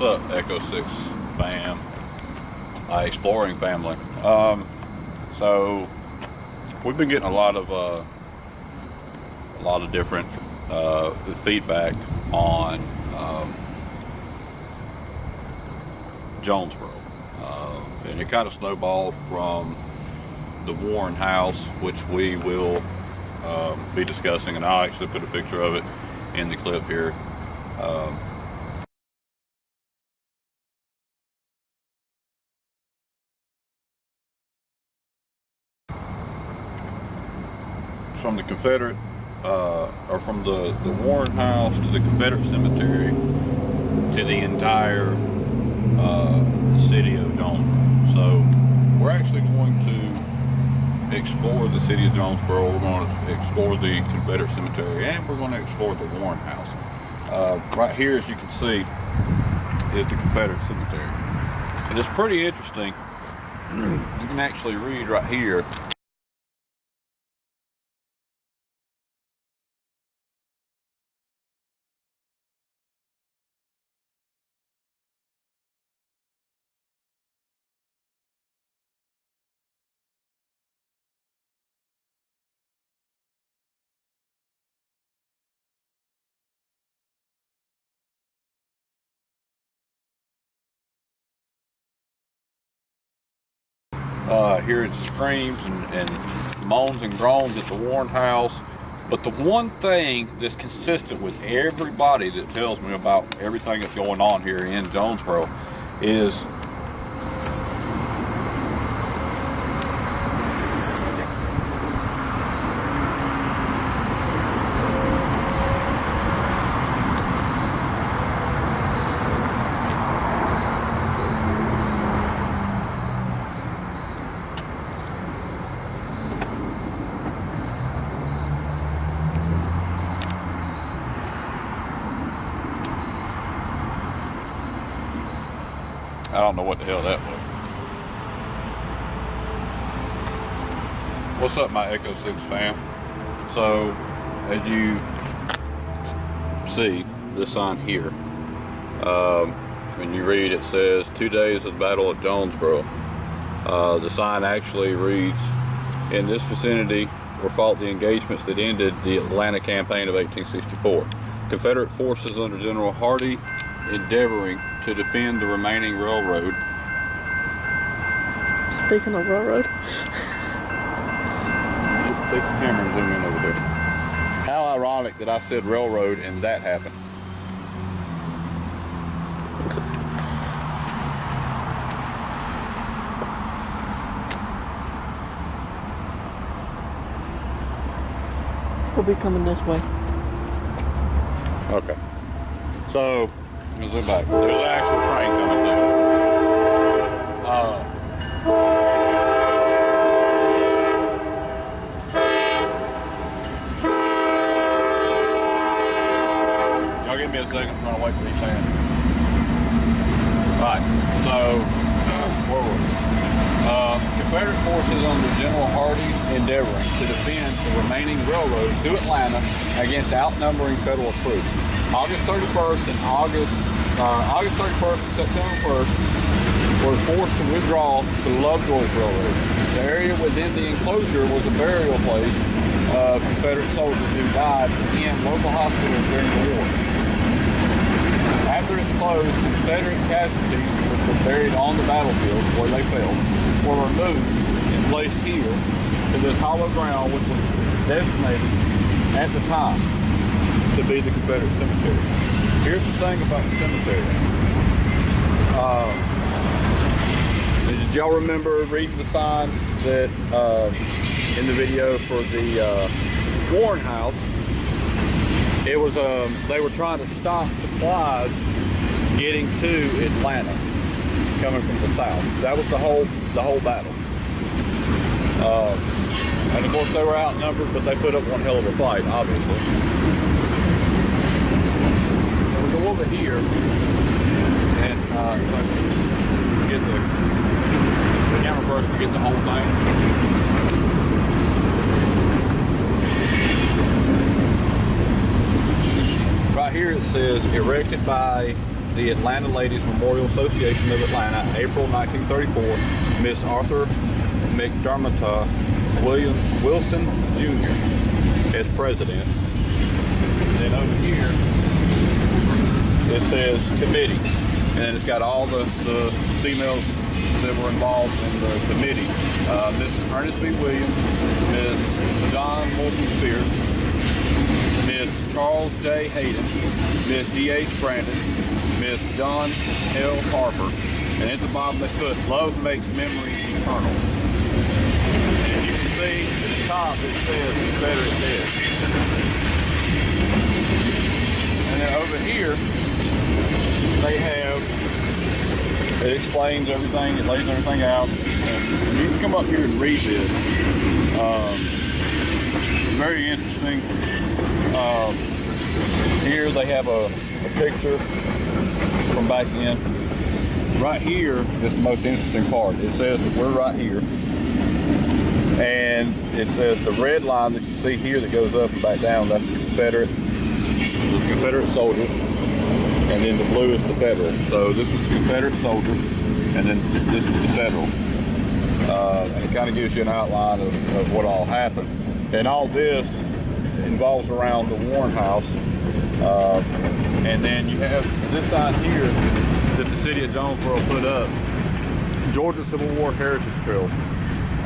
What's up, Echo 6 fam, exploring family? So we've been getting a lot of different feedback on Jonesboro, and it kind of snowballed from the Warren house, which we will be discussing, and I'll actually put a picture of it in the clip here. From the Confederate, or from the Warren house to the Confederate Cemetery to the entire city of Jonesboro. So we're actually going to explore the city of Jonesboro. We're going to explore the Confederate Cemetery, and we're going to explore the Warren house. Right here, as you can see, is the Confederate Cemetery, and it's pretty interesting. You can actually read right here. Here it screams and moans and groans at the Warren house. But the one thing that's consistent with everybody that tells me about everything that's going on here in Jonesboro is I don't know what the hell that was. What's up, my Echo 6 fam? So, as you see, this sign here, when you read, it says 2 days of the Battle of Jonesboro. The sign actually reads, in this vicinity were fought the engagements that ended the Atlanta campaign of 1864. Confederate forces under General Hardee endeavoring to defend the remaining railroad. Speaking of railroad, take the camera and zoom in over there. How ironic that I said railroad and that happened. we'll be coming this way. Okay. So, let's go back. There's an actual train coming through. Y'all give me a second. I'm trying to wait for these hands. Alright, so, where were we? Confederate forces under General Hardee endeavoring to defend the remaining railroad to Atlanta against outnumbering Federal troops. August 31st and August 31st and September 1st were forced to withdraw to Lovejoy's Railroad. The area within the enclosure was a burial place of Confederate soldiers who died in local hospitals during the war. After its closed, Confederate casualties, which were buried on the battlefield where they fell, were removed and placed here to this hollow ground, which was designated at the time to be the Confederate Cemetery. Here's the thing about the cemetery. Did y'all remember reading the sign that in the video for the Warren house? It was they were trying to stop supplies getting to Atlanta, coming from the south. That was the whole battle. And of course they were outnumbered, but they put up one hell of a fight, obviously. So we go over here and get the camera person to get the whole thing. Right here it says erected by the Atlanta Ladies Memorial Association of Atlanta, April 1934, Miss Arthur McDermott Wilson Jr. as president. And then over here, it says committee, and it's got all the females that were involved in the committee. Mrs. Ernest B. Williams, Ms. John Morton Spears, Ms. Charles J. Hayden, Ms. D.H. Brandon, Ms. John L. Harper, and at the bottom they put, "Love makes memories eternal." And you can see at the top it says Confederate dead. And then over here, they have, it explains everything, it lays everything out. And you can come up here and read this. Very interesting. Here they have a picture from back then. Right here is the most interesting part. It says that we're right here. And it says the red line that you see here that goes up and back down, that's the Confederate soldiers. And then the blue is the Federal. So this is the Confederate soldiers, and then this is the Federal. And it kind of gives you an outline of what all happened. And all this involves around the Warren House. And then you have this sign here that the city of Jonesboro put up, Georgia Civil War Heritage Trails.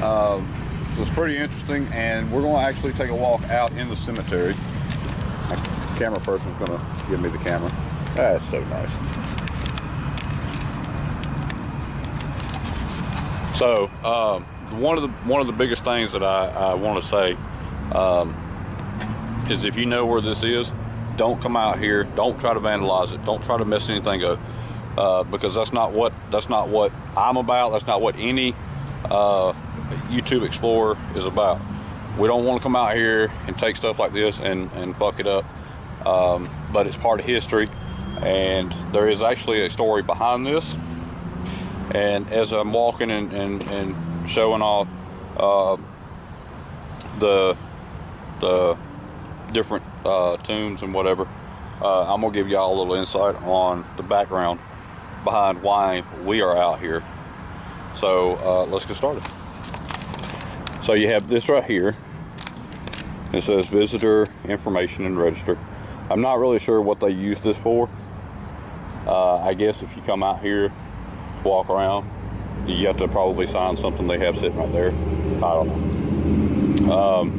So it's pretty interesting, and we're going to actually take a walk out in the cemetery. My camera person's going to give me the camera. That's so nice. So one of the biggest things that I want to say is, if you know where this is, don't come out here. Don't try to vandalize it. Don't try to mess anything up, because that's not what I'm about. That's not what any YouTube Explorer is about. We don't want to come out here and take stuff like this and fuck it up. But it's part of history. And there is actually a story behind this. And as I'm walking and showing off the different tombs and whatever, I'm gonna give y'all a little insight on the background behind why we are out here. So let's get started. So you have this right here. It says visitor information and register. I'm not really sure what they use this for. I guess if you come out here, walk around, you have to probably sign something they have sitting right there. I don't know.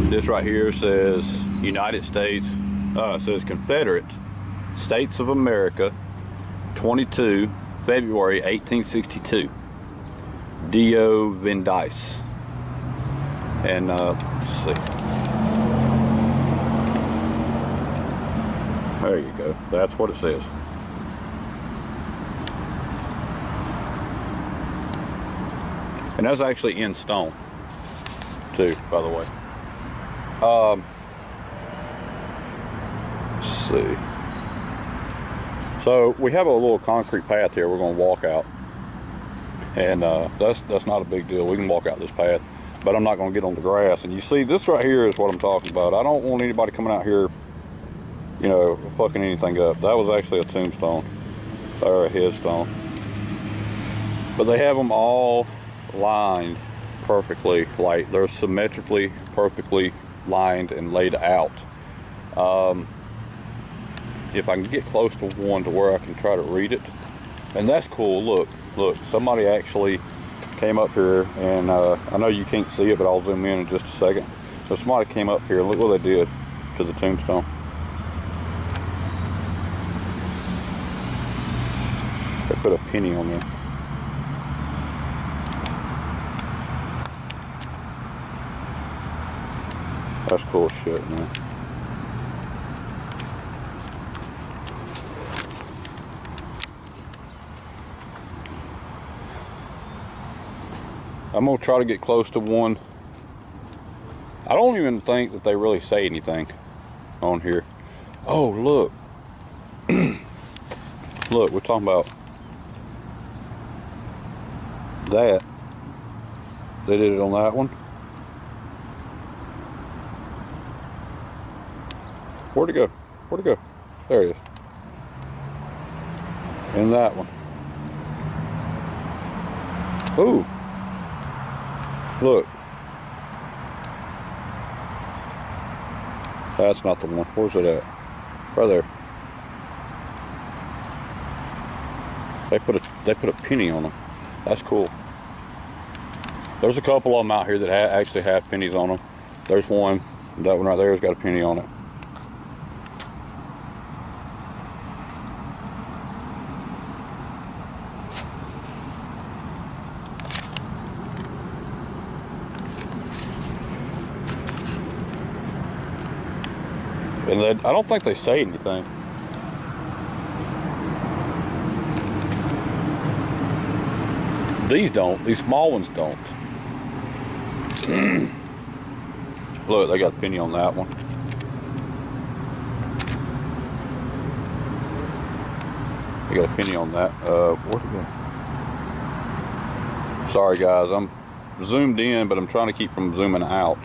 This right here says United States, it says Confederate States of America, 22 February 1862. D.O. Vendice. And let's see. There you go. That's what it says. And that's actually in stone, too, by the way. Let's see. So we have a little concrete path here we're going to walk out. And that's not a big deal. We can walk out this path, but I'm not going to get on the grass. And you see, this right here is what I'm talking about. I don't want anybody coming out here, you know, fucking anything up. That was actually a tombstone or a headstone. But they have them all lined perfectly, like they're symmetrically, perfectly lined and laid out. If I can get close to one to where I can try to read it, and that's cool. Look, somebody actually came up here, and I know you can't see it, but I'll zoom in just a second. So somebody came up here, and look what they did to the tombstone. They put a penny on there. That's cool shit, man. I'm gonna try to get close to one. I don't even think that they really say anything on here. Oh, look. Look, we're talking about that. They did it on that one. Where'd it go? Where'd it go? There it is. And that one. Ooh. Look. That's not the one. Where's it at? Right there. They put a penny on them. That's cool. There's a couple of them out here that actually have pennies on them. There's one. That one right there has got a penny on it. And I don't think they say anything. These don't. These small ones don't. Look, they got a penny on that one. They got a penny on that. Where'd it go? Sorry guys, I'm zoomed in, but I'm trying to keep from zooming out.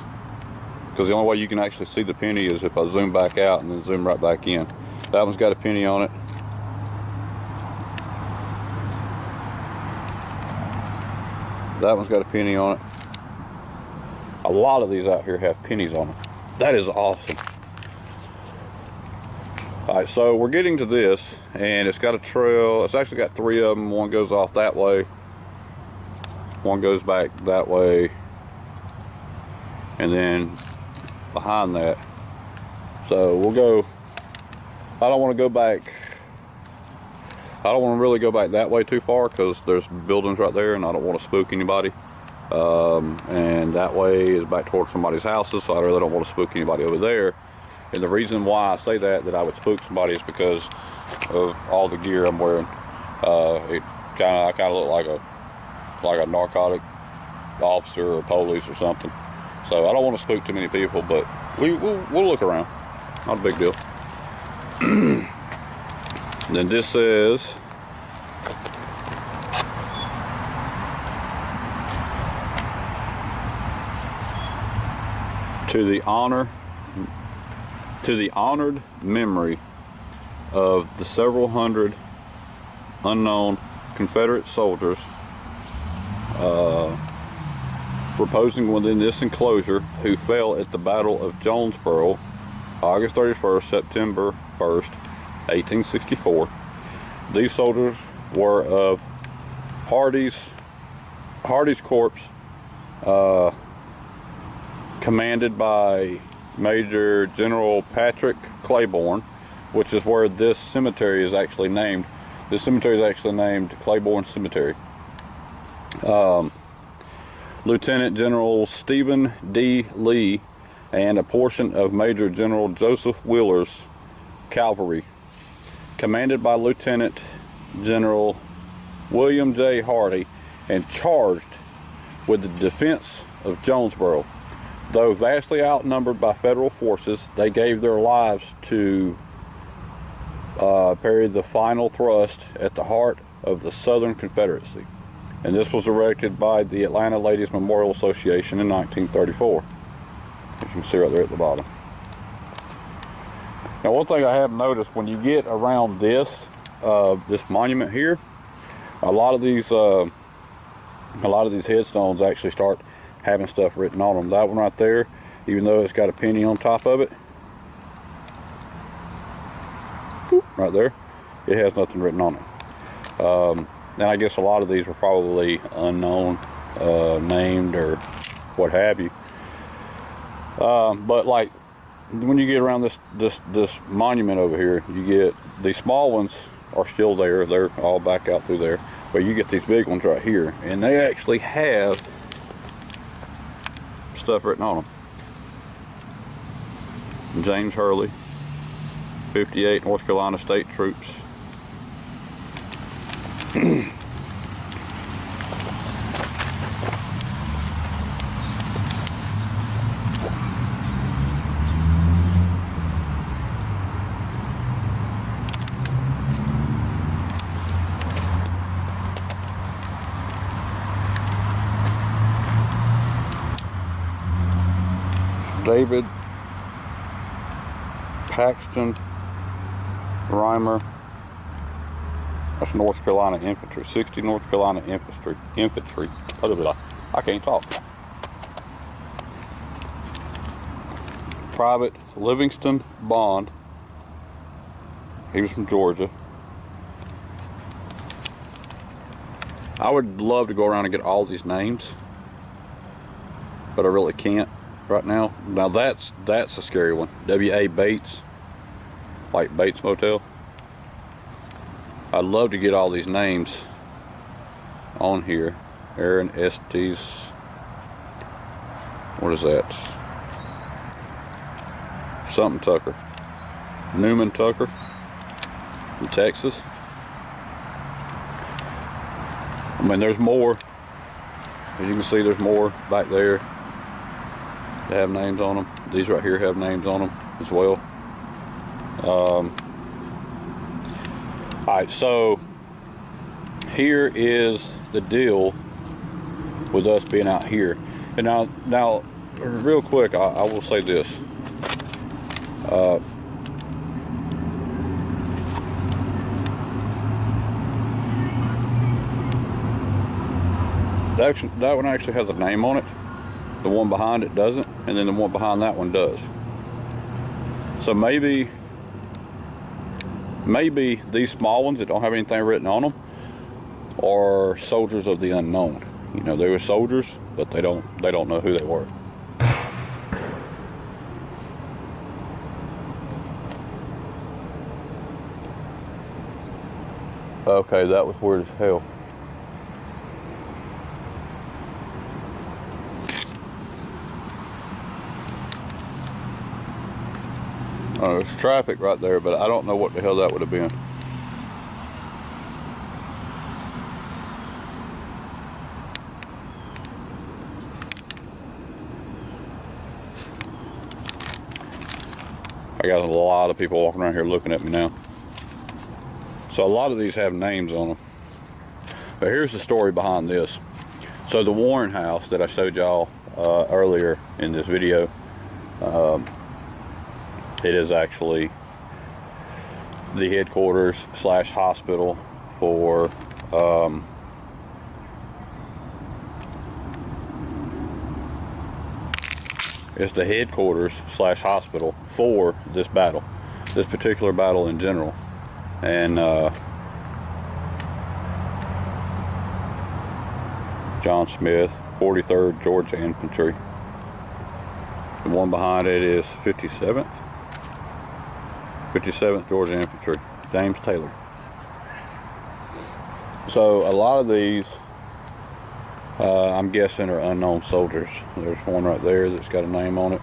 Because the only way you can actually see the penny is if I zoom back out and then zoom right back in. That one's got a penny on it. That one's got a penny on it. A lot of these out here have pennies on them. That is awesome. Alright, so we're getting to this, and it's got a trail. It's actually got 3 of them. One goes off that way. One goes back that way. And then behind that. So we'll go. I don't want to go back. I don't want to really go back that way too far because there's buildings right there and I don't want to spook anybody. And that way is back towards somebody's houses, so I really don't want to spook anybody over there. And the reason why I say that I would spook somebody is because of all the gear I'm wearing. I kind of look like a narcotic officer or police or something. So I don't want to spook too many people, but we'll look around. Not a big deal. Then this says to the honored memory of the several hundred unknown Confederate soldiers reposing within this enclosure who fell at the Battle of Jonesboro, August 31st, September 1st, 1864. These soldiers were of Hardee's Corps, commanded by Major General Patrick Claiborne, which is where this cemetery is actually named. This cemetery is actually named Claiborne Cemetery. Lieutenant General Stephen D. Lee and a portion of Major General Joseph Wheeler's cavalry, commanded by Lieutenant General William J. Hardee, and charged with the defense of Jonesboro. Though vastly outnumbered by federal forces, they gave their lives to parry the final thrust at the heart of the Southern Confederacy. And this was erected by the Atlanta Ladies Memorial Association in 1934. As you can see right there at the bottom. Now, one thing I have noticed when you get around this monument here, a lot of these headstones actually start having stuff written on them. That one right there, even though it's got a penny on top of it, right there, it has nothing written on it. And I guess a lot of these were probably unknown, named or what have you. But like when you get around this monument over here, you get these small ones are still there. They're all back out through there. But you get these big ones right here, and they actually have stuff written on them. James Hurley, 58 North Carolina State Troops. David Paxton Reimer, That's North Carolina Infantry. 60 North Carolina Infantry. Blah, blah, blah. I can't talk. Private Livingston Bond. He was from Georgia. I would love to go around and get all these names, but I really can't right now. Now that's a scary one. W.A. Bates, like Bates Motel. I'd love to get all these names on here. Aaron Estes. What is that? Something Tucker. Newman Tucker from Texas. I mean, there's more. As you can see, there's more back there that have names on them. These right here have names on them as well. Alright, so here is the deal with us being out here. And now real quick, I will say this. That one actually has a name on it. The one behind it doesn't, and then the one behind that one does. So maybe these small ones that don't have anything written on them are soldiers of the unknown. You know, they were soldiers, but they don't know who they were. Okay, that was weird as hell. There's traffic right there, but I don't know what the hell that would have been. I got a lot of people walking around here looking at me now. So a lot of these have names on them. But here's the story behind this. So the Warren House that I showed y'all earlier in this video, it is actually the headquarters / hospital for it's the headquarters / hospital for this battle, this particular battle in general. And John Smith, 43rd Georgia Infantry. The one behind it is 57th Georgia Infantry, James Taylor. So a lot of these, I'm guessing, are unknown soldiers. There's one right there that's got a name on it.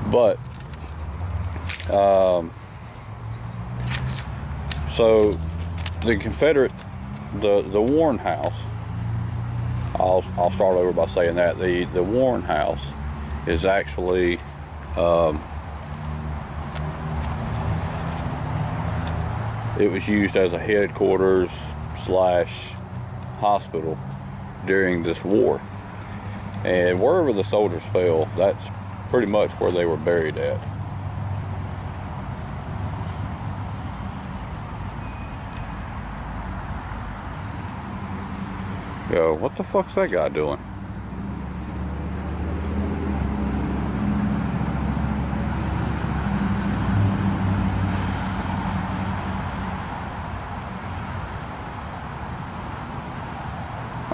But, so the Confederate, the Warren House, I'll start over by saying that the Warren House is actually it was used as a headquarters / hospital during this war, and wherever the soldiers fell, that's pretty much where they were buried at. Yo, what the fuck's that guy doing?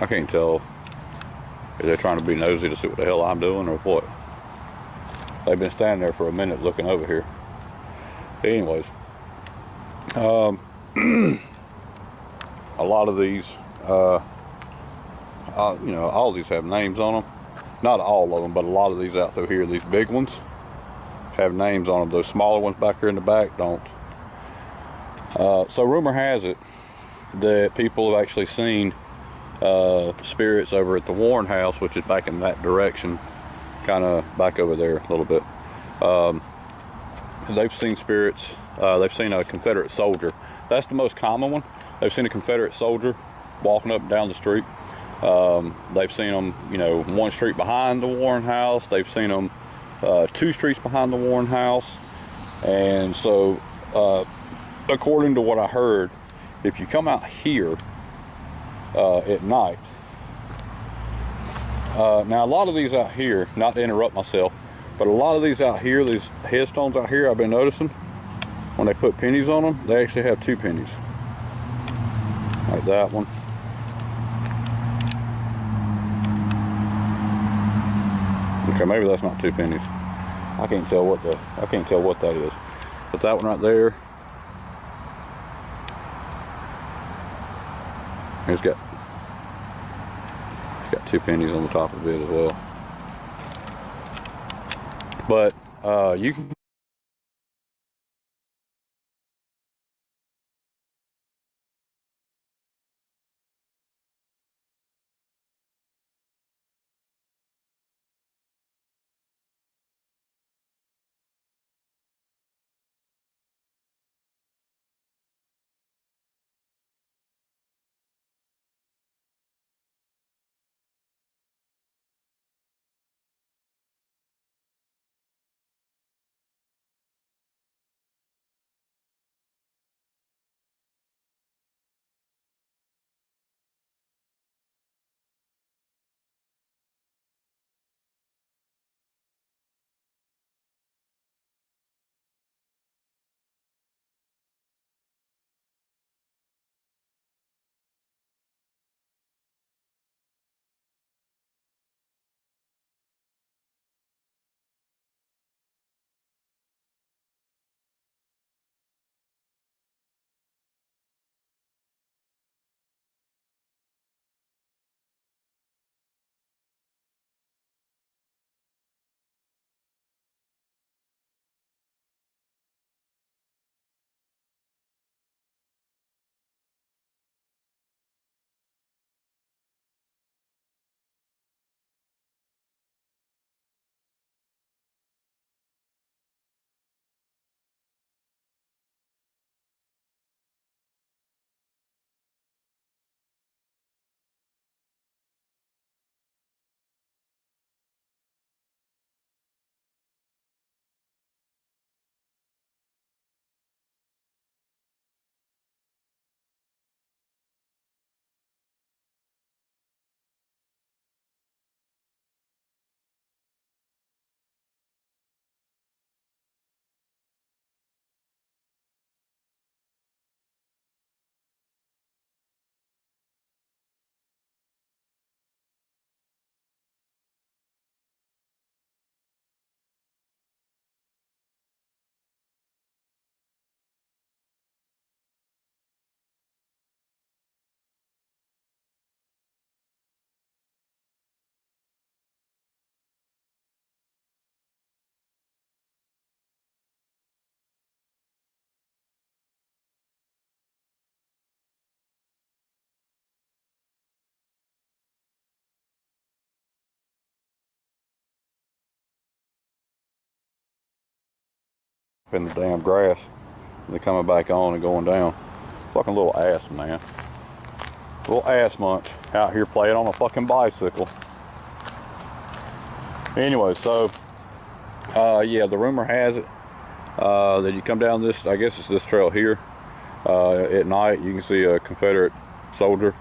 I can't tell if they're trying to be nosy to see what the hell I'm doing or what. They've been standing there for a minute looking over here. But anyways, a lot of these, you know, all these have names on them. Not all of them, but a lot of these out through here, these big ones, have names on them. Those smaller ones back here in the back don't. So rumor has it that people have actually seen spirits over at the Warren House, which is back in that direction, kind of back over there a little bit. They've seen spirits. They've seen a Confederate soldier. That's the most common one. They've seen a Confederate soldier walking up and down the street. They've seen them, you know, one street behind the Warren House. They've seen them 2 streets behind the Warren House. And so according to what I heard, if you come out here at night, now a lot of these out here, not to interrupt myself, but a lot of these out here, these headstones out here, I've been noticing when they put pennies on them, they actually have 2 pennies. Like that one. Okay, maybe that's not 2 pennies. I can't tell what that is. But that one right there, it's got 2 pennies on the top of it as well. But you can in the damn grass, and they're coming back on and going down. Fucking little ass, man. Little ass munch out here playing on a fucking bicycle. Anyway, so yeah, the rumor has it that you come down this, I guess it's this trail here, at night, you can see a Confederate soldier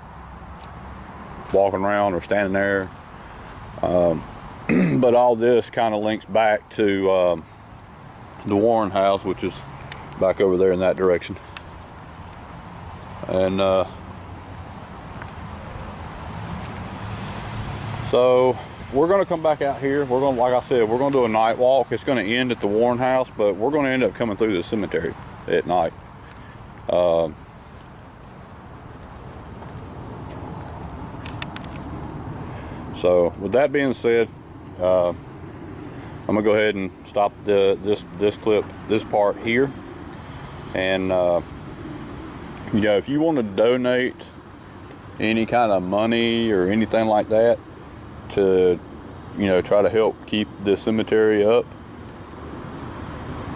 walking around or standing there. But all this kind of links back to the Warren house, which is back over there in that direction. And so we're going to come back out here. We're going to, like I said, we're going to do a night walk. It's going to end at the Warren house, but we're going to end up coming through the cemetery at night. So with that being said, I'm gonna go ahead and stop this clip, this part here. And you know, if you want to donate any kind of money or anything like that to, you know, try to help keep this cemetery up,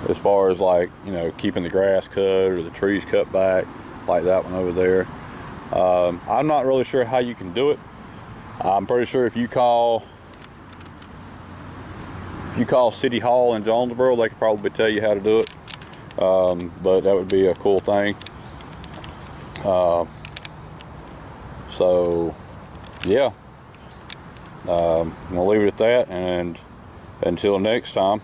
as far as, like, you know, keeping the grass cut or the trees cut back, like that one over there, I'm not really sure how you can do it. I'm pretty sure if you call City Hall in Jonesboro, they could probably tell you how to do it. but that would be a cool thing. So yeah, I'm gonna leave it at that, and until next time,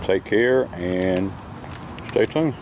take care and stay tuned.